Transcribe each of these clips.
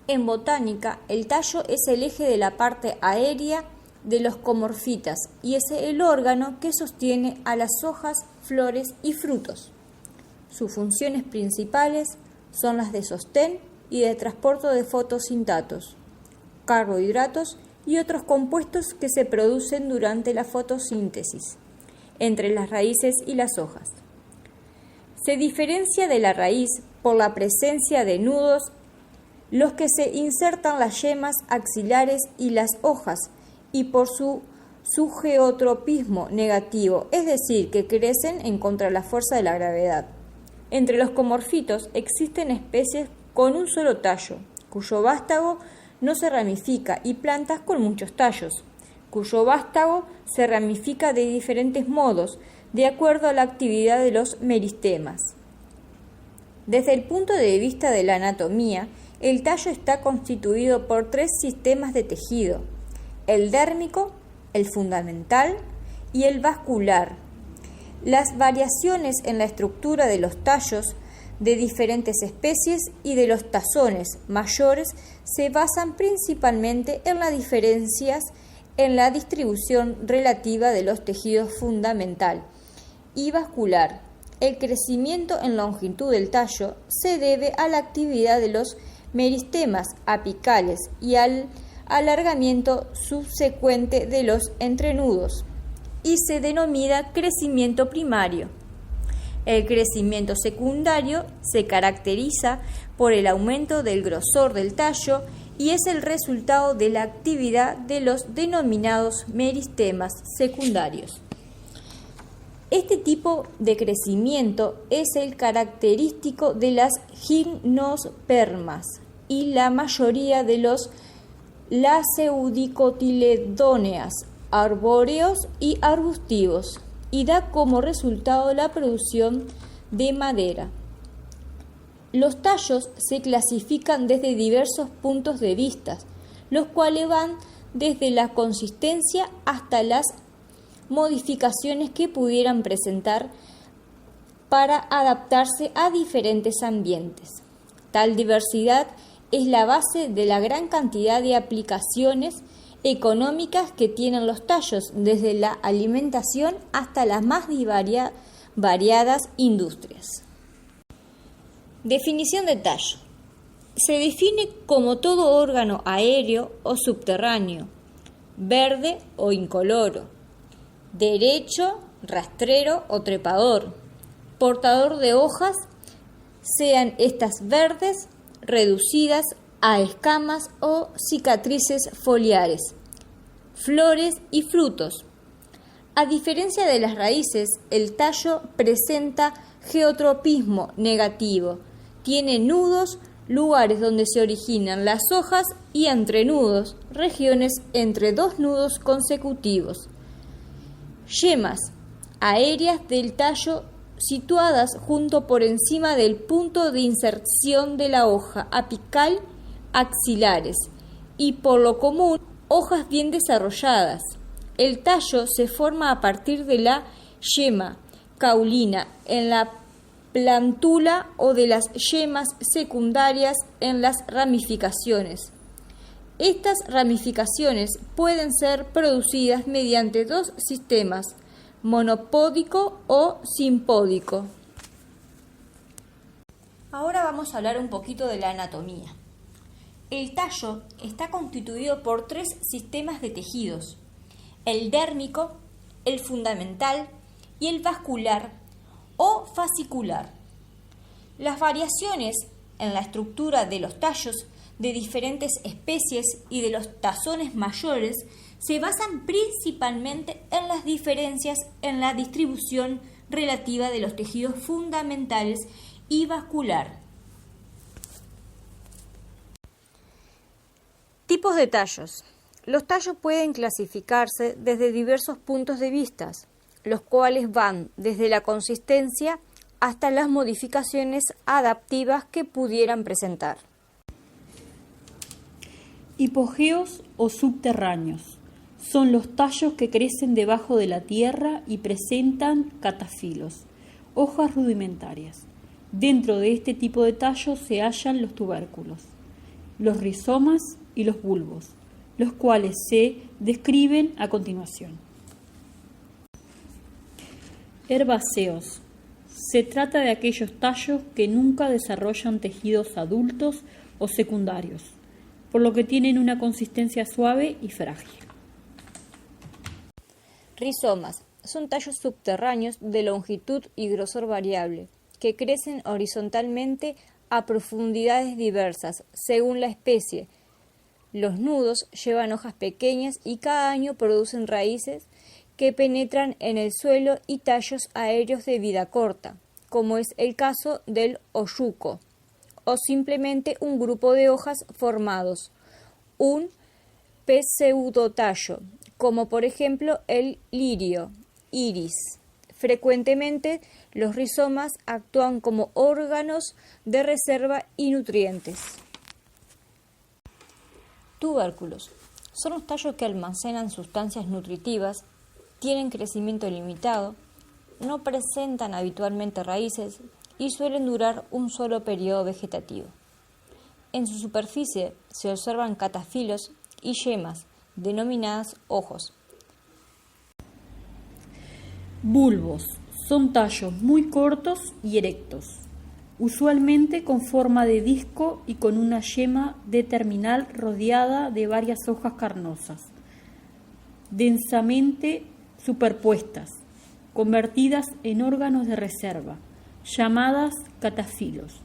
En botánica, el tallo es el eje de la parte aérea de los comorfitas y es el órgano que sostiene a las hojas, flores y frutos. Sus funciones principales son las de sostén y de transporte de fotosintatos, carbohidratos y otros compuestos que se producen durante la fotosíntesis, entre las raíces y las hojas. Se diferencia de la raíz por la presencia de nudos, los que se insertan las yemas axilares y las hojas, y por su geotropismo negativo, es decir, que crecen en contra de la fuerza de la gravedad. Entre los comorfitos existen especies con un solo tallo, cuyo vástago no se ramifica, y plantas con muchos tallos, cuyo vástago se ramifica de diferentes modos, de acuerdo a la actividad de los meristemas. Desde el punto de vista de la anatomía, el tallo está constituido por 3 sistemas de tejido: el dérmico, el fundamental y el vascular. Las variaciones en la estructura de los tallos de diferentes especies y de los tazones mayores se basan principalmente en las diferencias en la distribución relativa de los tejidos fundamental y vascular. El crecimiento en longitud del tallo se debe a la actividad de los meristemas apicales y al alargamiento subsecuente de los entrenudos, y se denomina crecimiento primario. El crecimiento secundario se caracteriza por el aumento del grosor del tallo y es el resultado de la actividad de los denominados meristemas secundarios. Este tipo de crecimiento es el característico de las gimnospermas y la mayoría de los laxeudicotiledóneas, arbóreos y arbustivos, y da como resultado la producción de madera. Los tallos se clasifican desde diversos puntos de vista, los cuales van desde la consistencia hasta las modificaciones que pudieran presentar para adaptarse a diferentes ambientes. Tal diversidad es la base de la gran cantidad de aplicaciones económicas que tienen los tallos, desde la alimentación hasta las más variadas industrias. Definición de tallo. Se define como todo órgano aéreo o subterráneo, verde o incoloro, derecho, rastrero o trepador, portador de hojas, sean estas verdes, reducidas a escamas o cicatrices foliares, flores y frutos. A diferencia de las raíces, el tallo presenta geotropismo negativo, tiene nudos, lugares donde se originan las hojas, y entrenudos, regiones entre 2 nudos consecutivos. Yemas aéreas del tallo situadas junto por encima del punto de inserción de la hoja apical, axilares, y por lo común hojas bien desarrolladas. El tallo se forma a partir de la yema caulina en la plántula o de las yemas secundarias en las ramificaciones. Estas ramificaciones pueden ser producidas mediante 2 sistemas, monopódico o simpódico. Ahora vamos a hablar un poquito de la anatomía. El tallo está constituido por 3 sistemas de tejidos: el dérmico, el fundamental y el vascular o fascicular. Las variaciones en la estructura de los tallos de diferentes especies y de los tazones mayores se basan principalmente en las diferencias en la distribución relativa de los tejidos fundamentales y vascular. Tipos de tallos. Los tallos pueden clasificarse desde diversos puntos de vista, los cuales van desde la consistencia hasta las modificaciones adaptivas que pudieran presentar. Hipogeos o subterráneos. Son los tallos que crecen debajo de la tierra y presentan catafilos, hojas rudimentarias. Dentro de este tipo de tallos se hallan los tubérculos. los rizomas y los bulbos, los cuales se describen a continuación. Herbáceos. Se trata de aquellos tallos que nunca desarrollan tejidos adultos o secundarios, por lo que tienen una consistencia suave y frágil. Rizomas. Son tallos subterráneos de longitud y grosor variable, que crecen horizontalmente a profundidades diversas, según la especie. Los nudos llevan hojas pequeñas y cada año producen raíces que penetran en el suelo y tallos aéreos de vida corta, como es el caso del oyuco, o simplemente un grupo de hojas formados, un pseudotallo, como por ejemplo el lirio, iris. Frecuentemente los rizomas actúan como órganos de reserva y nutrientes. Tubérculos. Son los tallos que almacenan sustancias nutritivas, tienen crecimiento limitado, no presentan habitualmente raíces y suelen durar un solo periodo vegetativo. En su superficie se observan catafilos y yemas, denominadas ojos. Bulbos. Son tallos muy cortos y erectos, usualmente con forma de disco y con una yema de terminal rodeada de varias hojas carnosas, densamente superpuestas, convertidas en órganos de reserva, llamadas catafilos,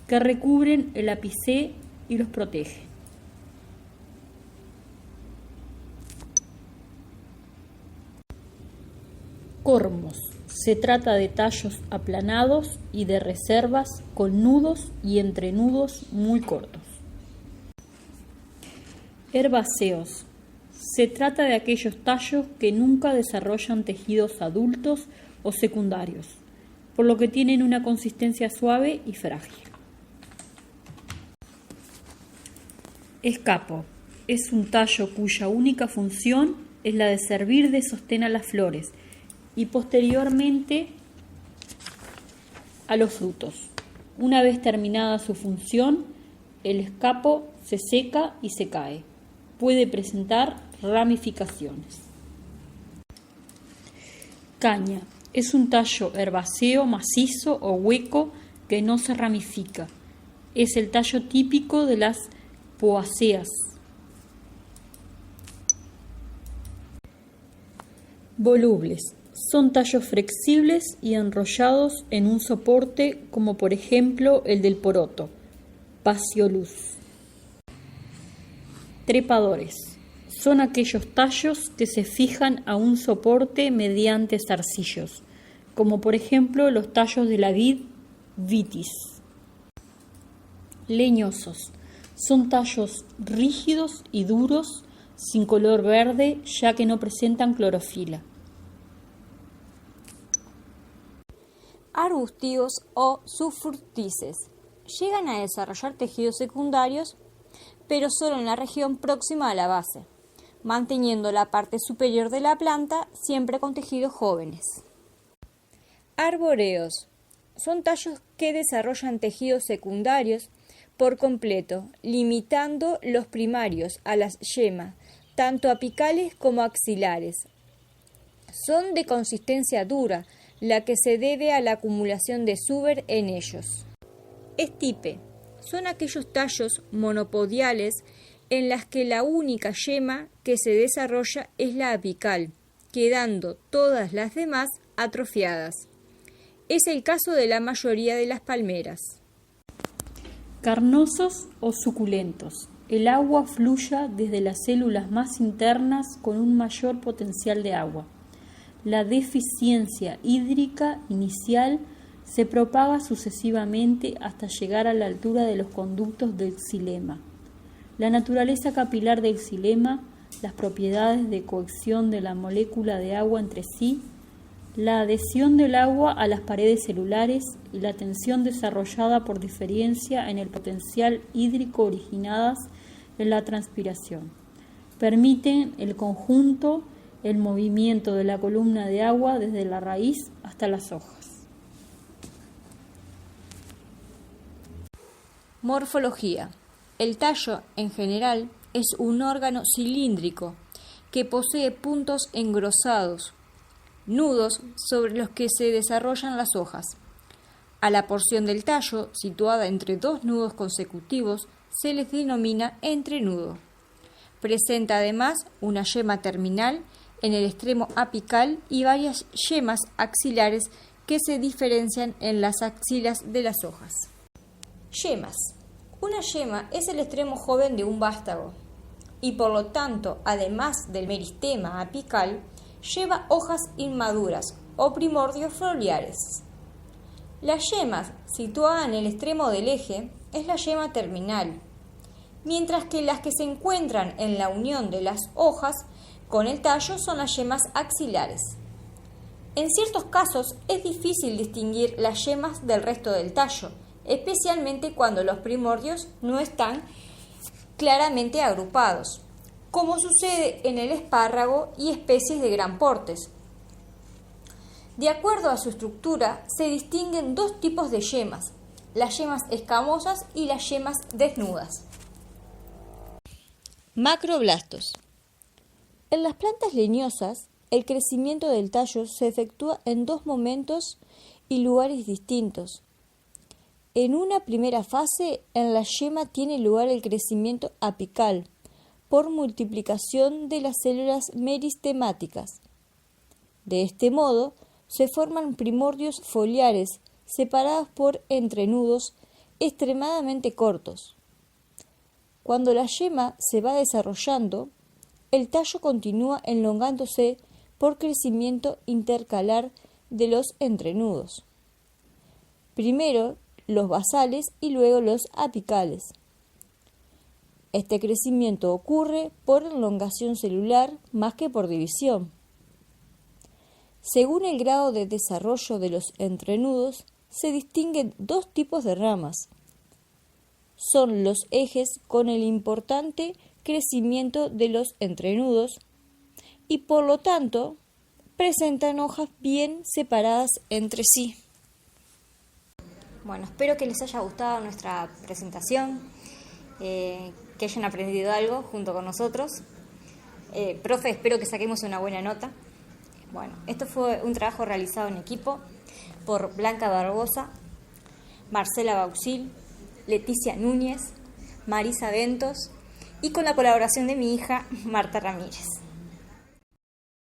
que recubren el ápice y los protegen. Cormos. Se trata de tallos aplanados y de reservas con nudos y entrenudos muy cortos. Herbáceos. Se trata de aquellos tallos que nunca desarrollan tejidos adultos o secundarios, por lo que tienen una consistencia suave y frágil. Escapo. Es un tallo cuya única función es la de servir de sostén a las flores y posteriormente a los frutos. Una vez terminada su función, el escapo se seca y se cae. Puede presentar ramificaciones. Caña. Es un tallo herbáceo macizo o hueco que no se ramifica. Es el tallo típico de las poáceas. Volubles. Son tallos flexibles y enrollados en un soporte como por ejemplo el del poroto, Phaseolus. Trepadores. Son aquellos tallos que se fijan a un soporte mediante zarcillos, como por ejemplo los tallos de la vid Vitis. Leñosos. Son tallos rígidos y duros, sin color verde, ya que no presentan clorofila. Arbustivos o sufrútices. Llegan a desarrollar tejidos secundarios, pero solo en la región próxima a la base, manteniendo la parte superior de la planta siempre con tejidos jóvenes. Arbóreos. Son tallos que desarrollan tejidos secundarios por completo, limitando los primarios a las yemas, tanto apicales como axilares. Son de consistencia dura, la que se debe a la acumulación de suber en ellos. Estipe. Son aquellos tallos monopodiales en las que la única yema que se desarrolla es la apical, quedando todas las demás atrofiadas. Es el caso de la mayoría de las palmeras. Carnosos o suculentos. El agua fluye desde las células más internas con un mayor potencial de agua. La deficiencia hídrica inicial se propaga sucesivamente hasta llegar a la altura de los conductos del xilema. La naturaleza capilar del xilema, las propiedades de cohesión de la molécula de agua entre sí, la adhesión del agua a las paredes celulares y la tensión desarrollada por diferencia en el potencial hídrico originadas en la transpiración, permiten el conjunto el movimiento de la columna de agua desde la raíz hasta las hojas. Morfología. El tallo, en general, es un órgano cilíndrico que posee puntos engrosados, nudos sobre los que se desarrollan las hojas. A la porción del tallo, situada entre dos nudos consecutivos, se les denomina entrenudo. Presenta además una yema terminal en el extremo apical y varias yemas axilares que se diferencian en las axilas de las hojas. Yemas. Una yema es el extremo joven de un vástago y por lo tanto, además del meristema apical, lleva hojas inmaduras o primordios foliares. La yema situada en el extremo del eje es la yema terminal, mientras que las que se encuentran en la unión de las hojas con el tallo son las yemas axilares. En ciertos casos es difícil distinguir las yemas del resto del tallo, especialmente cuando los primordios no están claramente agrupados, como sucede en el espárrago y especies de gran portes. De acuerdo a su estructura, se distinguen dos tipos de yemas, las yemas escamosas y las yemas desnudas. Macroblastos. En las plantas leñosas, el crecimiento del tallo se efectúa en dos momentos y lugares distintos. En una primera fase, en la yema tiene lugar el crecimiento apical, por multiplicación de las células meristemáticas. De este modo, se forman primordios foliares separados por entrenudos extremadamente cortos. Cuando la yema se va desarrollando, el tallo continúa elongándose por crecimiento intercalar de los entrenudos. Primero los basales y luego los apicales. Este crecimiento ocurre por elongación celular más que por división. Según el grado de desarrollo de los entrenudos, se distinguen dos tipos de ramas. Son los ejes con el importante crecimiento de los entrenudos y por lo tanto presentan hojas bien separadas entre sí. Bueno, espero que les haya gustado nuestra presentación, que hayan aprendido algo junto con nosotros. Profe, espero que saquemos una buena nota. Bueno, esto fue un trabajo realizado en equipo por Blanca Barbosa, Marcela Bauxil, Leticia Núñez, Marisa Ventos y con la colaboración de mi hija Marta Ramírez.